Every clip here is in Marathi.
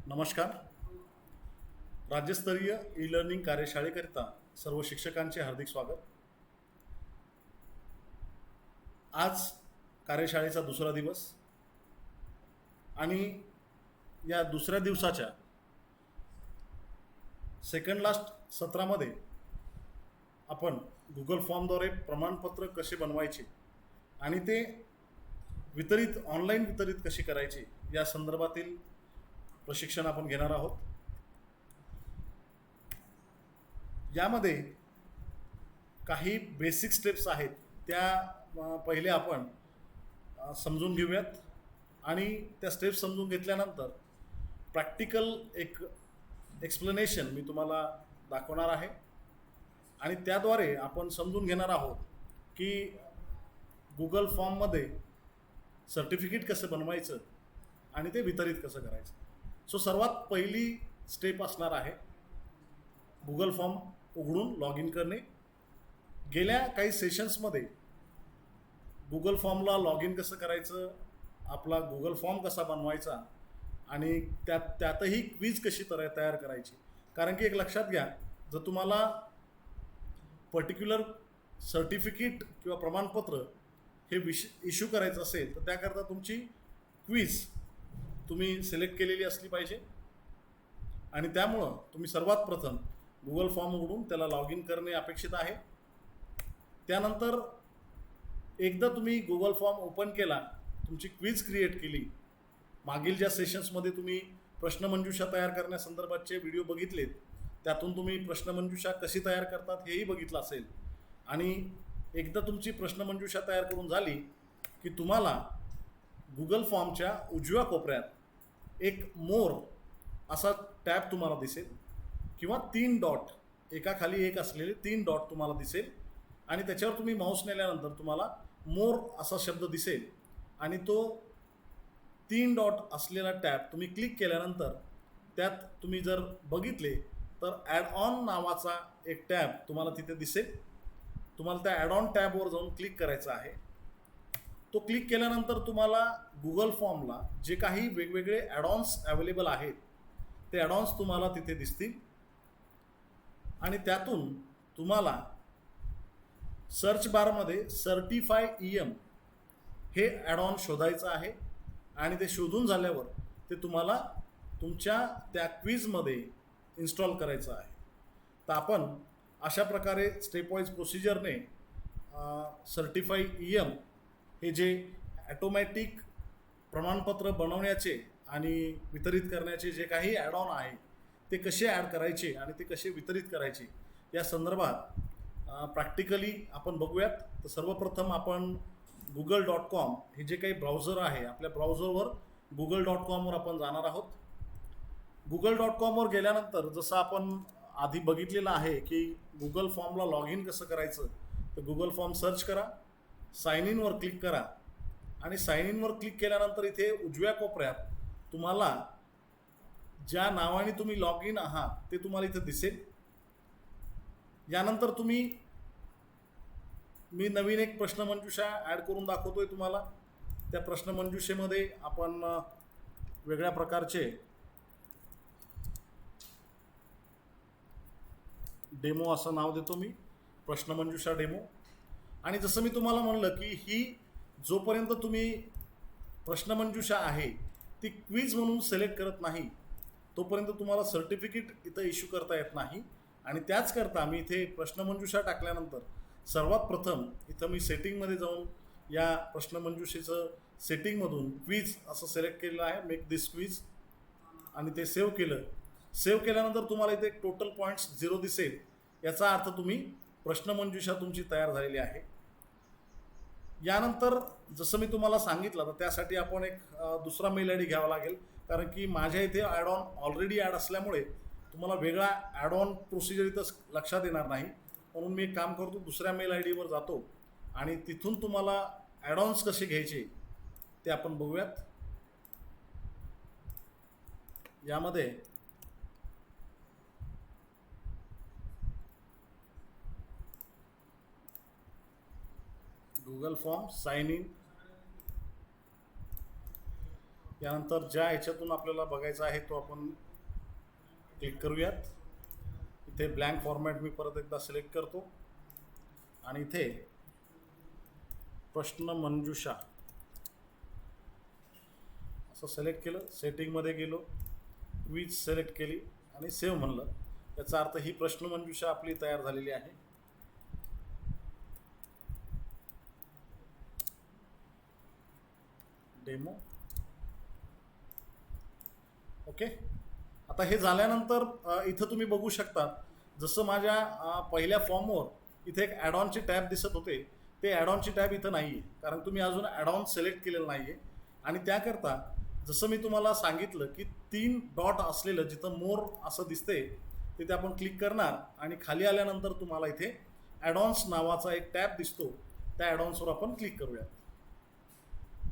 नमस्कार. राज्यस्तरीय ई लर्निंग कार्यशाळेकरिता सर्व शिक्षकांचे हार्दिक स्वागत. आज कार्यशाळेचा दुसरा दिवस आणि या दुसऱ्या दिवसाच्या सेकंड लास्ट सत्रामध्ये आपण गुगल फॉर्मद्वारे प्रमाणपत्र कसे बनवायचे आणि ते ऑनलाईन वितरित कसे करायचे या संदर्भातील प्रशिक्षण आपण घेणार आहोत. यामध्ये काही बेसिक स्टेप्स आहेत त्या पहिले आपण समजून घेऊयात आणि त्या स्टेप्स समजून घेतल्यानंतर प्रॅक्टिकल एक एक्सप्लेनेशन मी तुम्हाला दाखवणार आहे आणि त्याद्वारे आपण समजून घेणार आहोत की गुगल फॉर्ममध्ये सर्टिफिकेट कसं बनवायचं आणि ते वितरित कसं करायचं. सो सर्वात पहिली स्टेप असणार आहे गुगल फॉर्म उघडून लॉग इन करणे. गेल्या काही सेशन्समध्ये गुगल फॉर्मला लॉग इन कसं करायचं, आपला गुगल फॉर्म कसा बनवायचा आणि त्यातही क्विज कशी तयार करायची. कारण की एक लक्षात घ्या, जर तुम्हाला पर्टिक्युलर सर्टिफिकेट किंवा प्रमाणपत्र हे इश्यू करायचं असेल तर त्याकरता तुमची क्विज तुम्ही सिलेक्ट केलेली असली पाहिजे आणि त्यामुळं तुम्ही सर्वात प्रथम गुगल फॉर्म उघडून त्याला लॉग इन करणे अपेक्षित आहे. त्यानंतर एकदा तुम्ही गुगल फॉर्म ओपन केला, तुमची क्विज क्रिएट केली, मागील ज्या सेशन्समध्ये तुम्ही प्रश्नमंजुषा तयार करण्यासंदर्भातचे व्हिडिओ बघितलेत, त्यातून तुम्ही प्रश्नमंजुषा कशी तयार करतात हेही बघितलं असेल आणि एकदा तुमची प्रश्नमंजुषा तयार करून झाली की तुम्हाला गुगल फॉर्मच्या उजव्या कोपऱ्यात एक मोर असा टॅब तुम्हाला दिसेल किंवा 3 डॉट एकाखाली एक असलेले 3 डॉट तुम्हाला दिसेल आणि त्याच्यावर तुम्ही माऊस नेल्यानंतर तुम्हाला मोर असा शब्द दिसेल आणि तो 3 डॉट असलेला टॅब तुम्ही क्लिक केल्यानंतर त्यात तुम्ही जर बघितले तर ॲड ऑन नावाचा एक टॅब तुम्हाला तिथे दिसेल. तुम्हाला त्या ॲड ऑन टॅबवर जाऊन क्लिक करायचं आहे. तो क्लिक केल्यानंतर तुम्हाला गुगल फॉर्मला जे काही वेगवेगळे ॲडॉन्स अवेलेबल आहेत ते ॲडॉन्स तुम्हाला तिथे दिसतील आणि त्यातून तुम्हाला सर्च बारमध्ये सर्टिफाय EM हे ॲडॉन शोधायचं आहे आणि ते शोधून झाल्यावर ते तुम्हाला तुमच्या त्या क्विजमध्ये इन्स्टॉल करायचं आहे. तर आपण अशा प्रकारे स्टेपवाईज प्रोसिजरने सर्टिफाय EM हे जे ॲटोमॅटिक प्रमाणपत्र बनवण्याचे आणि वितरित करण्याचे जे काही ॲडऑन आहे ते कसे ॲड करायचे आणि ते कसे वितरित करायचे या संदर्भात प्रॅक्टिकली आपण बघूयात. तर सर्वप्रथम आपण google.com हे जे काही ब्राउझर आहे, आपल्या ब्राउझरवर google.com आपण जाणार आहोत. google.com गेल्यानंतर जसं आपण आधी बघितलेलं आहे की गुगल फॉर्मला लॉग इन कसं करायचं, तर गुगल फॉर्म सर्च करा, साइन इनवर क्लिक करा आणि साइन इनवर क्लिक केल्यानंतर इथे उजव्या कोपऱ्यात तुम्हाला ज्या नावाने तुम्ही लॉग इन आहात ते तुम्हाला इथे दिसेल. यानंतर मी नवीन एक प्रश्नमंजुषा ॲड करून दाखवतोय तुम्हाला. त्या प्रश्नमंजुषेमध्ये आपण वेगळ्या प्रकारचे डेमो असं नाव देतो मी, प्रश्नमंजुषा डेमो. आणि जसं मी तुम्हाला म्हणलं की ही जोपर्यंत तुम्ही प्रश्नमंजुषा आहे ती क्विज म्हणून सिलेक्ट करत नाही तोपर्यंत तुम्हाला सर्टिफिकेट इथं इश्यू करता येत नाही. आणि त्याचकरता मी इथे प्रश्नमंजुषा टाकल्यानंतर सर्वात प्रथम इथं मी सेटिंगमध्ये जाऊन या प्रश्नमंजुषेचं सेटिंगमधून क्विज असं सिलेक्ट केलेलं आहे, मेक दिस क्विज, आणि ते सेव्ह केलं. सेव्ह केल्यानंतर तुम्हाला इथे टोटल पॉईंट्स 0 दिसेल. याचा अर्थ तुम्ही प्रश्नमंजुषा तुमची तयार झालेली आहे. यानंतर जसं मी तुम्हाला सांगितलं तर त्यासाठी आपण एक दुसरा मेल ID घ्यावा लागेल, कारण की माझ्या इथे ॲड ऑन ऑलरेडी ॲड असल्यामुळे तुम्हाला वेगळा ॲड ऑन प्रोसिजर इथं लक्षात येणार नाही. म्हणून मी एक काम करतो, दुसऱ्या मेल ID वर जातो आणि तिथून तुम्हाला ॲडॉन्स कसे घ्यायचे ते आपण बघूयात. यामध्ये गुगल फॉर्म साइन इन, यानंतर ज्या ह्याच्यातून आपल्याला बघायचा आहे तो आपण क्लिक करूयात. इथे ब्लँक फॉर्मॅट मी परत एकदा सिलेक्ट करतो आणि इथे प्रश्न मंजुषा असं सिलेक्ट केलं. सेटिंगमध्ये गेलो, क्विज सिलेक्ट केली आणि सेव्ह म्हणलं. याचा अर्थ ही प्रश्न मंजुषा आपली तयार झालेली आहे. डेमो. ओके. आता हे झाल्यानंतर इथं तुम्ही बघू शकता, जसं माझ्या पहिल्या फॉर्मवर इथे एक ॲडॉनचे टॅब दिसत होते, ते ॲडॉनची टॅब इथं नाही आहे, कारण तुम्ही अजून ॲडॉन सिलेक्ट केलेलं नाही आहे. आणि त्याकरता जसं मी तुम्हाला सांगितलं की 3 डॉट असलेलं जिथं मोर असं दिसते तिथे आपण क्लिक करणार आणि खाली आल्यानंतर तुम्हाला इथे ॲडॉन्स नावाचा एक टॅब दिसतो, त्या ॲडॉन्सवर आपण क्लिक करूया.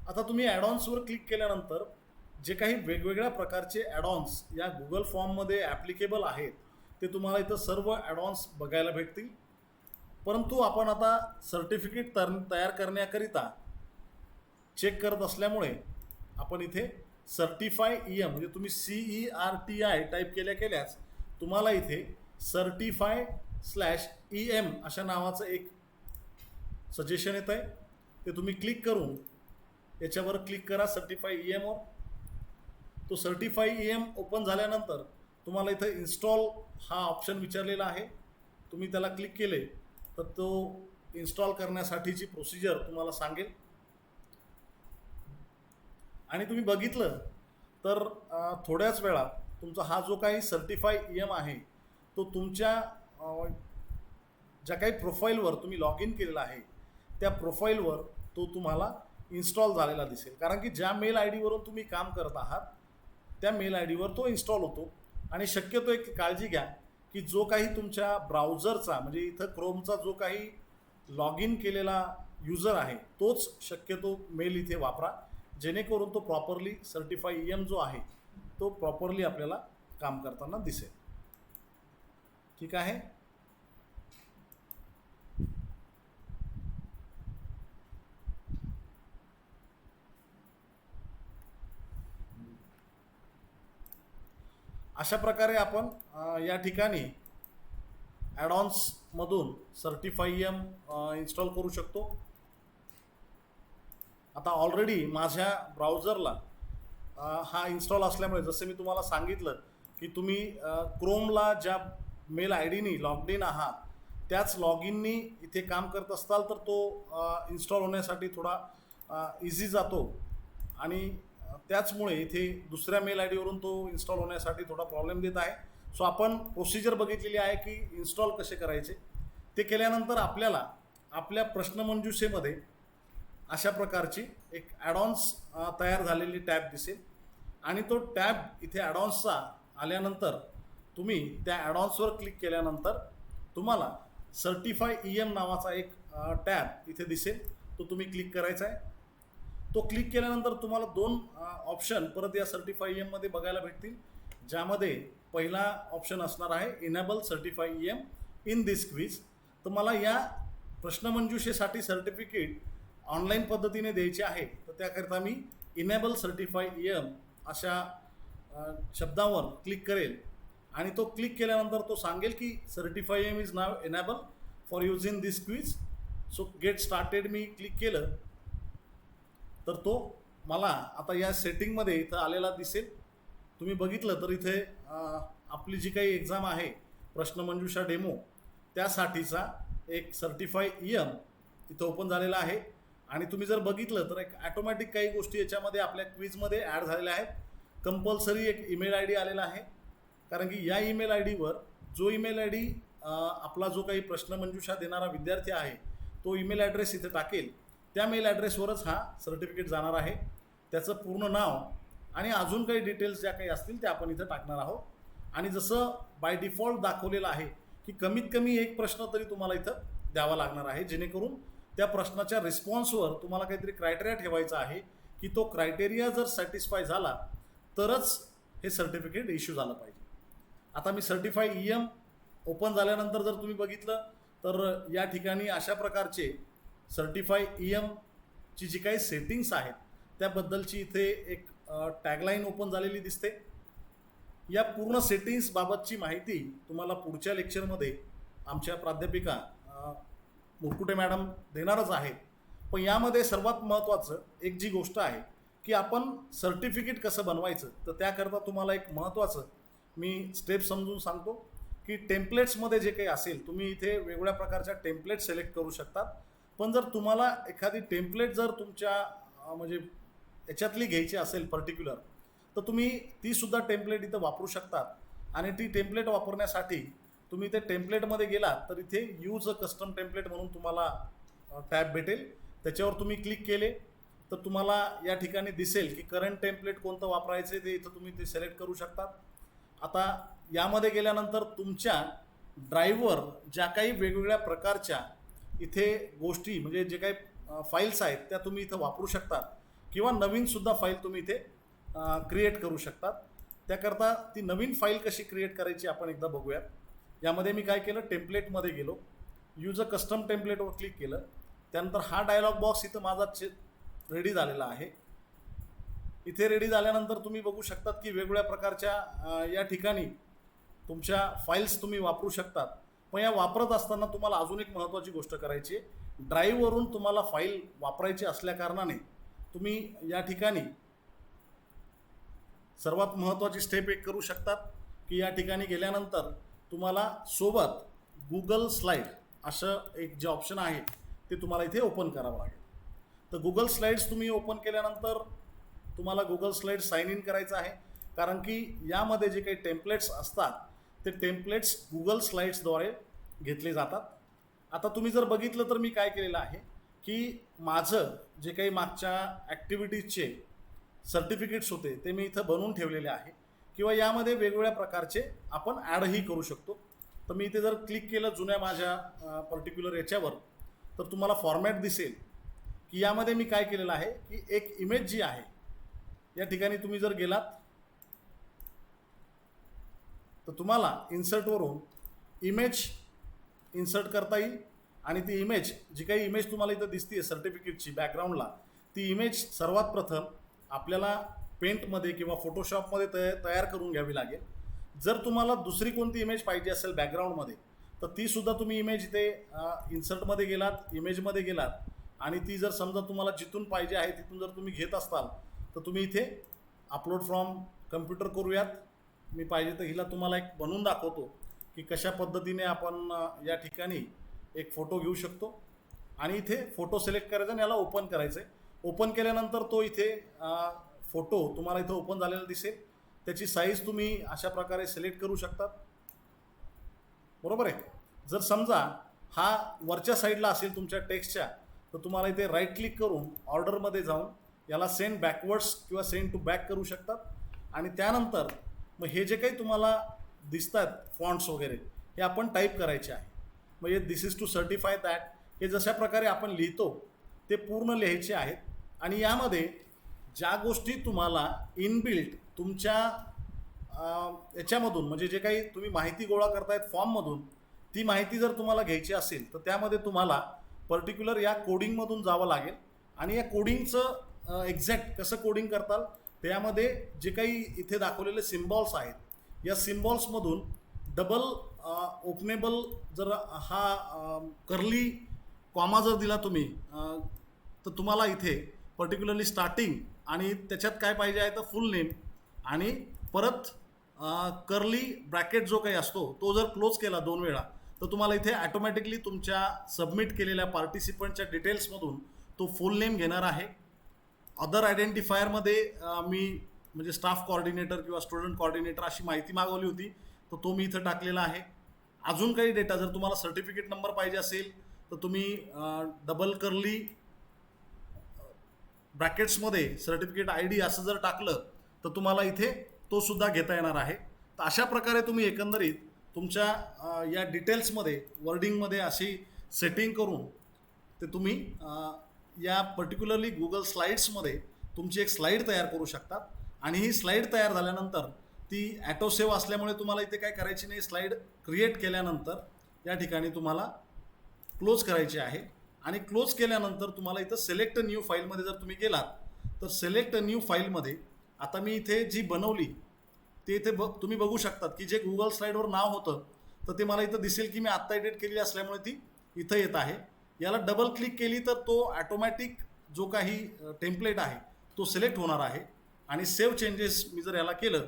आता तुम्ही ॲडॉन्सवर क्लिक केल्यानंतर जे काही वेगवेगळ्या प्रकारचे ॲडॉन्स या गुगल फॉर्ममध्ये ॲप्लिकेबल आहेत ते तुम्हाला इथं सर्व ॲडॉन्स बघायला भेटतील. परंतु आपण आता सर्टिफिकेट तयार करण्याकरिता चेक करत असल्यामुळे आपण इथे सर्टिफाय EM म्हणजे तुम्ही CERTI टाईप केल्याच तुम्हाला इथे certify/EM अशा नावाचं एक सजेशन येत आहे. ते तुम्ही क्लिक करून याच्यावर क्लिक करा सर्टिफाय EMवर. तो सर्टिफाय EM ओपन झाल्यानंतर तुम्हाला इथं इन्स्टॉल हा ऑप्शन विचारलेला आहे. तुम्ही त्याला क्लिक केले तर तो इन्स्टॉल करण्यासाठीची प्रोसिजर तुम्हाला सांगेल. आणि तुम्ही बघितलं तर थोड्याच वेळात तुमचा हा जो काही सर्टिफाय EM आहे तो तुमच्या ज्या काही प्रोफाईलवर तुम्ही लॉग इन केलेला आहे त्या प्रोफाईलवर तो तुम्हाला इन्स्टॉल झालेला दिसेल. कारण की ज्या मेल आय डीवरून तुम्ही काम करत आहात त्या मेल आय डीवर तो इन्स्टॉल होतो. आणि शक्यतो एक काळजी घ्या की जो काही तुमच्या ब्राउझरचा म्हणजे इथं क्रोमचा जो काही लॉग इन केलेला युजर आहे तोच शक्यतो मेल इथे वापरा, जेणेकरून तो प्रॉपरली सर्टिफाय EM जो आहे तो प्रॉपरली आपल्याला काम करताना दिसेल. ठीक आहे. अशा प्रकारे आपण या ठिकाणी ॲडॉन्समधून सर्टिफाय EM इन्स्टॉल करू शकतो. आता ऑलरेडी माझ्या ब्राउझरला हा इन्स्टॉल असल्यामुळे जसं मी तुम्हाला सांगितलं की तुम्ही क्रोमला ज्या मेल आय डीनी लॉग्ड इन आहात त्याच लॉग इननी इथे काम करत असताल तर तो इन्स्टॉल होण्यासाठी थोडा इझी जातो. आणि त्याचमुळे इथे दुसऱ्या मेल आय डीवरून तो इन्स्टॉल होण्यासाठी थोडा प्रॉब्लेम देत आहे. सो आपण प्रोसिजर बघितलेली आहे की इन्स्टॉल कसे करायचे. ते केल्यानंतर आपल्याला आपल्या प्रश्नमंजुषेमध्ये अशा प्रकारची एक ॲडॉन्स तयार झालेली टॅब दिसेल. आणि तो टॅब इथे ॲडॉन्सचा आल्यानंतर तुम्ही त्या ॲडॉन्सवर क्लिक केल्यानंतर तुम्हाला सर्टिफाय EM नावाचा एक टॅब इथे दिसेल, तो तुम्ही क्लिक करायचा आहे. तो क्लिक केल्यानंतर तुम्हाला 2 ऑप्शन परत या सर्टिफाय EMमध्ये बघायला भेटतील, ज्यामध्ये पहिला ऑप्शन असणार आहे enable certify EM in this quiz. तर मला या प्रश्नमंजुषेसाठी सर्टिफिकेट ऑनलाईन पद्धतीने द्यायचे आहे, तर त्याकरिता मी इनेबल सर्टिफाय EM अशा शब्दावर क्लिक करेल. आणि तो क्लिक केल्यानंतर तो सांगेल की certify EM is now enable for using this quiz. So get started me click केलं तर तो मला आता या सेटिंगमध्ये इथं आलेला दिसेल. तुम्ही बघितलं तर इथे आपली जी काही एक्झाम आहे प्रश्नमंजुषा डेमो त्यासाठीचा एक सर्टिफाय EM इथं ओपन झालेला आहे. आणि तुम्ही जर बघितलं तर एक ॲटोमॅटिक काही गोष्टी याच्यामध्ये आपल्या क्विजमध्ये ॲड झालेल्या आहेत. कंपल्सरी एक ईमेल आय डी आलेला आहे, कारण की या ईमेल आय डीवर जो ईमेल आय डी आपला जो काही प्रश्नमंजुषा देणारा विद्यार्थी आहे तो ईमेल ॲड्रेस इथे टाकेल, त्या मेल ॲड्रेसवरच हा सर्टिफिकेट जाणार आहे. त्याचं पूर्ण नाव आणि अजून काही डिटेल्स ज्या काही असतील त्या आपण इथं टाकणार आहोत. आणि जसं बाय डिफॉल्ट दाखवलेलं आहे की कमीत कमी एक प्रश्न तरी तुम्हाला इथं द्यावा लागणार आहे, जेणेकरून त्या प्रश्नाच्या रिस्पॉन्सवर तुम्हाला काहीतरी क्रायटेरिया ठेवायचा आहे की तो क्रायटेरिया जर सॅटिस्फाय झाला तरच हे सर्टिफिकेट इश्यू झालं पाहिजे. आता मी सर्टिफाय EM ओपन झाल्यानंतर जर तुम्ही बघितलं तर या ठिकाणी अशा प्रकारचे सर्टिफाय EM ची जी काही सेटिंग्स आहेत त्याबद्दलची इथे एक टॅगलाईन ओपन झालेली दिसते. या पूर्ण सेटिंग्स बाबतची माहिती तुम्हाला पुढच्या लेक्चरमध्ये आमच्या प्राध्यापिका मुरकुटे मॅडम देणारच आहेत. पण यामध्ये सर्वात महत्त्वाचं एक जी गोष्ट आहे की आपण सर्टिफिकेट कसं बनवायचं, तर त्याकरता तुम्हाला एक महत्त्वाचं मी स्टेप समजून सांगतो की टेम्पलेट्समध्ये जे काही असेल तुम्ही इथे वेगवेगळ्या प्रकारच्या टेम्पलेट सिलेक्ट करू शकतात. पण जर तुम्हाला एखादी टेम्पलेट जर तुमच्या म्हणजे याच्यातली घ्यायची असेल पर्टिक्युलर, तर तुम्ही तीसुद्धा टेम्पलेट इथं वापरू शकतात. आणि ती टेम्पलेट वापरण्यासाठी तुम्ही ते टेम्पलेटमध्ये गेलात तर इथे यूज अ कस्टम टेम्पलेट म्हणून तुम्हाला टॅब भेटेल. त्याच्यावर तुम्ही क्लिक केले तर तुम्हाला या ठिकाणी दिसेल की करंट टेम्पलेट कोणतं वापरायचं ते इथं तुम्ही ते सिलेक्ट करू शकतात. आता यामध्ये गेल्यानंतर तुमच्या ड्राईव्हवर ज्या काही वेगवेगळ्या प्रकारच्या इथे गोष्टी म्हणजे जे काही फाईल्स आहेत त्या तुम्ही इथं वापरू शकतात किंवा नवीनसुद्धा फाईल तुम्ही इथे क्रिएट करू शकतात. त्याकरता ती नवीन फाईल कशी क्रिएट करायची आपण एकदा बघूयात. यामध्ये मी काय केलं, टेम्पलेटमध्ये गेलो, यूज अ कस्टम टेम्पलेटवर क्लिक केलं. त्यानंतर हा डायलॉग बॉक्स इथं माझा रेडी झालेला आहे. इथे रेडी झाल्यानंतर तुम्ही बघू शकतात की वेगवेगळ्या प्रकारच्या या ठिकाणी तुमच्या फाईल्स तुम्ही वापरू शकतात. पण या वापरत असताना तुम्हाला अजून एक महत्त्वाची गोष्ट करायची आहे. ड्राईव्हवरून तुम्हाला फाईल वापरायची असल्याकारणाने तुम्ही या ठिकाणी सर्वात महत्त्वाची स्टेप एक करू शकतात की या ठिकाणी गेल्यानंतर तुम्हाला सोबत गुगल स्लाईड असं एक जे ऑप्शन आहे ते तुम्हाला इथे ओपन करावं लागेल. तर गुगल स्लाईड्स तुम्ही ओपन केल्यानंतर तुम्हाला गुगल स्लाईड साइन इन करायचं आहे. कारण की यामध्ये जे काही टेम्पलेट्स असतात ते टेम्पलेट्स गुगल स्लाईड्सद्वारे घेतले जातात. आता तुम्ही जर बघितलं तर मी काय केलेलं आहे की माझं जे काही मागच्या ॲक्टिव्हिटीजचे सर्टिफिकेट्स होते ते मी इथं बनवून ठेवलेले आहे किंवा यामध्ये वेगवेगळ्या प्रकारचे आपण ॲडही करू शकतो. तर मी इथे जर क्लिक केलं जुन्या माझ्या पर्टिक्युलर याच्यावर तर तुम्हाला फॉर्मॅट दिसेल की यामध्ये मी काय केलेलं आहे की एक इमेज जी आहे या ठिकाणी तुम्ही जर गेलात तर तुम्हाला इन्सर्टवरून इमेज इन्सर्ट करता येईल. आणि ती इमेज जी काही इमेज तुम्हाला इथं दिसते सर्टिफिकेटची बॅकग्राऊंडला, ती इमेज सर्वात प्रथम आपल्याला पेंटमध्ये किंवा फोटोशॉपमध्ये तयार करून घ्यावी लागेल. जर तुम्हाला दुसरी कोणती इमेज पाहिजे असेल बॅकग्राऊंडमध्ये तर तीसुद्धा तुम्ही इमेज इथे इन्सर्टमध्ये गेलात, इमेजमध्ये गेलात आणि ती जर समजा तुम्हाला जिथून पाहिजे आहे तिथून जर तुम्ही घेत असाल तर तुम्ही इथे अपलोड फ्रॉम कम्प्युटर करूयात. मी पाहिजे तर हिला तुम्हाला एक बनवून दाखवतो की कशा पद्धतीने आपण या ठिकाणी एक फोटो घेऊ शकतो. आणि इथे फोटो सिलेक्ट करायचा आणि याला ओपन करायचं आहे. ओपन केल्यानंतर तो इथे फोटो तुम्हाला इथं ओपन झालेला दिसेल. त्याची साईज तुम्ही अशा प्रकारे सिलेक्ट करू शकतात. बरोबर आहे. जर समजा हा वरच्या साईडला असेल तुमच्या टेक्स्टच्या तर तुम्हाला इथे राईट क्लिक करून ऑर्डरमध्ये जाऊन याला सेंड बॅकवर्ड्स किंवा सेंड टू बॅक करू शकतात. आणि त्यानंतर मग हे जे काही तुम्हाला दिसतात फॉन्ट्स वगैरे हे आपण टाईप करायचे आहे. म्हणजे दिस इज टू सर्टिफाय दॅट हे जशा प्रकारे आपण लिहितो ते पूर्ण लिहायचे आहेत. आणि यामध्ये ज्या गोष्टी तुम्हाला इनबिल्ट तुमच्या याच्यामधून म्हणजे जे काही तुम्ही माहिती गोळा करतायत फॉर्ममधून, ती माहिती जर तुम्हाला घ्यायची असेल तर त्यामध्ये तुम्हाला पर्टिक्युलर या कोडिंगमधून जावं लागेल. आणि या कोडिंगचं एक्झॅक्ट कसं कोडिंग करताल त्यामध्ये जे काही इथे दाखवलेले सिम्बॉल्स आहेत या सिम्बॉल्समधून डबल ओपनेबल जर हा कर्ली कॉमा जर दिला तुम्ही तर तुम्हाला इथे पर्टिक्युलरली स्टार्टिंग आणि त्याच्यात काय पाहिजे आहे तर फुल नेम आणि परत कर्ली ब्रॅकेट जो काही असतो तो जर क्लोज केला 2 वेळा तर तुम्हाला इथे ॲटोमॅटिकली तुमच्या सबमिट केलेल्या पार्टिसिपंटच्या डिटेल्समधून तो फुल नेम घेणार आहे. अदर आयडेंटिफायरमध्ये मी म्हणजे स्टाफ कोऑर्डिनेटर किंवा स्टुडंट कोऑर्डिनेटर अशी माहिती मागवली होती तर तो मी इथं टाकलेला आहे. अजून काही डेटा जर तुम्हाला सर्टिफिकेट नंबर पाहिजे असेल तर तुम्ही डबल कर्ली ब्रॅकेट्समध्ये सर्टिफिकेट ID असं जर टाकलं तर तुम्हाला इथे तो सुद्धा घेता येणार आहे. तर अशा प्रकारे तुम्ही एकंदरीत तुमच्या या डिटेल्समध्ये वर्डिंगमध्ये अशी सेटिंग करून ते तुम्ही या पर्टिक्युलरली गुगल स्लाईड्समध्ये तुमची एक स्लाईड तयार करू शकतात. आणि ही स्लाईड तयार झाल्यानंतर ती ॲटो सेव्ह असल्यामुळे तुम्हाला इथे काय करायची नाही, स्लाईड क्रिएट केल्यानंतर या ठिकाणी तुम्हाला क्लोज करायची आहे. आणि क्लोज केल्यानंतर तुम्हाला इथं सिलेक्ट न्यू फाईलमध्ये जर तुम्ही गेलात तर सिलेक्ट न्यू फाईलमध्ये आता मी इथे जी बनवली ते इथे तुम्ही बघू शकतात की जे गुगल स्लाईडवर नाव होतं तर ते मला इथं दिसेल की मी आत्ता एडिट केलेली असल्यामुळे ती इथं येत आहे. याला डबल क्लिक केली तर तो ॲटोमॅटिक जो काही टेम्पलेट आहे तो सिलेक्ट होणार आहे आणि सेव्ह चेंजेस मी जर याला केलं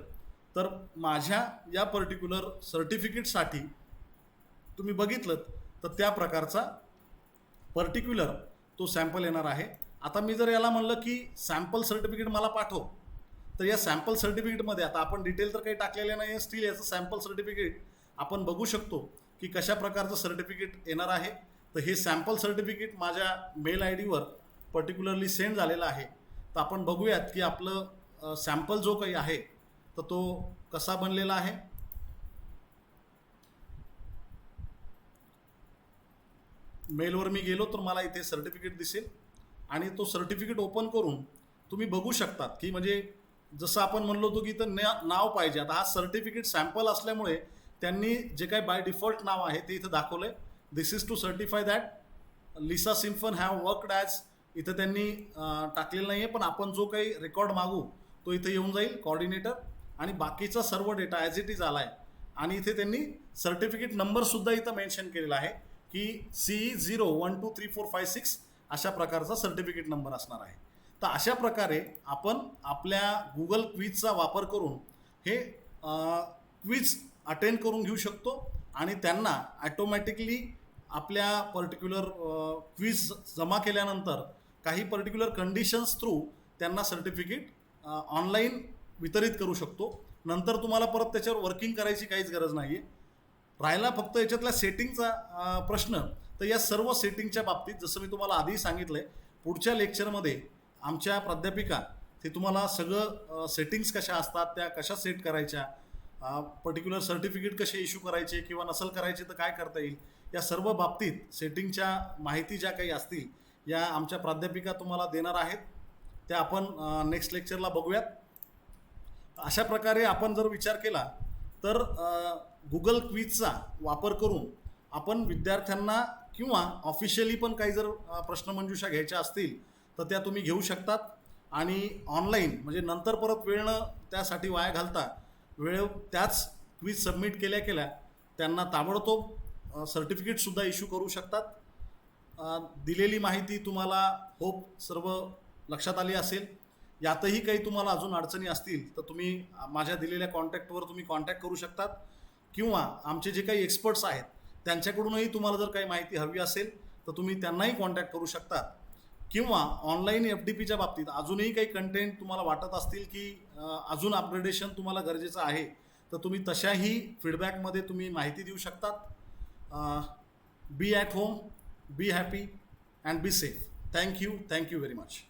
तर माझ्या या पर्टिक्युलर सर्टिफिकेटसाठी तुम्ही बघितलं तर त्या प्रकारचा पर्टिक्युलर तो सॅम्पल येणार आहे. आता मी जर याला म्हणलं की सॅम्पल सर्टिफिकेट मला पाठव तर या सॅम्पल सर्टिफिकेटमध्ये आता आपण डिटेल तर काही टाकलेले नाही आहे, स्टील याचं सॅम्पल सर्टिफिकेट आपण बघू शकतो की कशा प्रकारचं सर्टिफिकेट येणार आहे. तर हे सॅम्पल सर्टिफिकेट माझ्या मेल आय डीवर पर्टिक्युलरली सेंड झालेलं आहे. तर आपण बघूयात की आपलं सॅम्पल जो काही आहे तर तो कसा बनलेला आहे. मेलवर मी गेलो तर मला इथे सर्टिफिकेट दिसेल आणि तो सर्टिफिकेट ओपन करून तुम्ही बघू शकतात की म्हणजे जसं आपण म्हणलो होतो की इथं नाव पाहिजे. आता हा सर्टिफिकेट सॅम्पल असल्यामुळे त्यांनी जे काही बाय डिफॉल्ट नाव आहे ते इथं दाखवलं आहे. This is to certify that Lisa Simpson have worked as, इथं त्यांनी टाकलेलं नाही आहे, पण आपण जो काही रेकॉर्ड मागू तो इथं येऊन जाईल कॉर्डिनेटर आणि बाकीचा सर्व डेटा ॲज इट इज आला आहे. आणि इथे त्यांनी सर्टिफिकेट नंबरसुद्धा इथं मेन्शन केलेला आहे की CE012345 अशा प्रकारचा सर्टिफिकेट नंबर असणार आहे. तर अशा प्रकारे आपण आपल्या गुगल क्विजचा वापर करून हे क्विज अटेंड करून घेऊ शकतो आणि त्यांना ॲटोमॅटिकली आपल्या पर्टिक्युलर क्विज जमा केल्यानंतर काही पर्टिक्युलर कंडिशन्स थ्रू त्यांना सर्टिफिकेट ऑनलाईन वितरित करू शकतो. नंतर तुम्हाला परत त्याच्यावर वर्किंग करायची काहीच गरज नाही आहे. राहिला फक्त याच्यातल्या सेटिंगचा प्रश्न, तर या सर्व सेटिंगच्या बाबतीत जसं मी तुम्हाला आधीही सांगितलं आहे, पुढच्या लेक्चरमध्ये आमच्या प्राध्यापिका ते तुम्हाला सगळं सेटिंग्स कशा असतात, त्या कशा सेट करायच्या, पर्टिक्युलर सर्टिफिकेट कसे इश्यू करायचे किंवा नसल करायचे तर काय करता येईल, या सर्व बाबतीत सेटिंगच्या माहिती ज्या काही असतील या आमच्या प्राध्यापिका तुम्हाला देणार आहेत. त्या आपण नेक्स्ट लेक्चरला बघूयात. अशा प्रकारे आपण जर विचार केला तर गुगल क्विजचा वापर करून आपण विद्यार्थ्यांना किंवा ऑफिशियली पण काही जर प्रश्नमंजुषा घ्यायच्या असतील तर त्या तुम्ही घेऊ शकतात आणि ऑनलाईन म्हणजे नंतर परत वेळ न त्यासाठी वाया घालता वेळ त्याच क्विज सबमिट केल्या केल्या त्यांना ताबडतोब सर्टिफिकेटसुद्धा इश्यू करू शकतात. दिलेली माहिती तुम्हाला होप सर्व लक्षात आली असेल. यातही काही तुम्हाला अजून अडचणी असतील तर तुम्ही माझ्या दिलेल्या कॉन्टॅक्टवर तुम्ही कॉन्टॅक्ट करू शकतात किंवा आमचे जे काही एक्सपर्ट्स आहेत त्यांच्याकडूनही तुम्हाला जर काही माहिती हवी असेल तर तुम्ही त्यांनाही कॉन्टॅक्ट करू शकतात. किंवा ऑनलाईन FDPच्या बाबतीत अजूनही काही कंटेंट तुम्हाला वाटत असतील की अजून अपग्रेडेशन तुम्हाला गरजेचं आहे तर तुम्ही तशाही फीडबॅकमध्ये तुम्ही माहिती देऊ शकतात. Be at home, be happy and be safe. Thank you very much.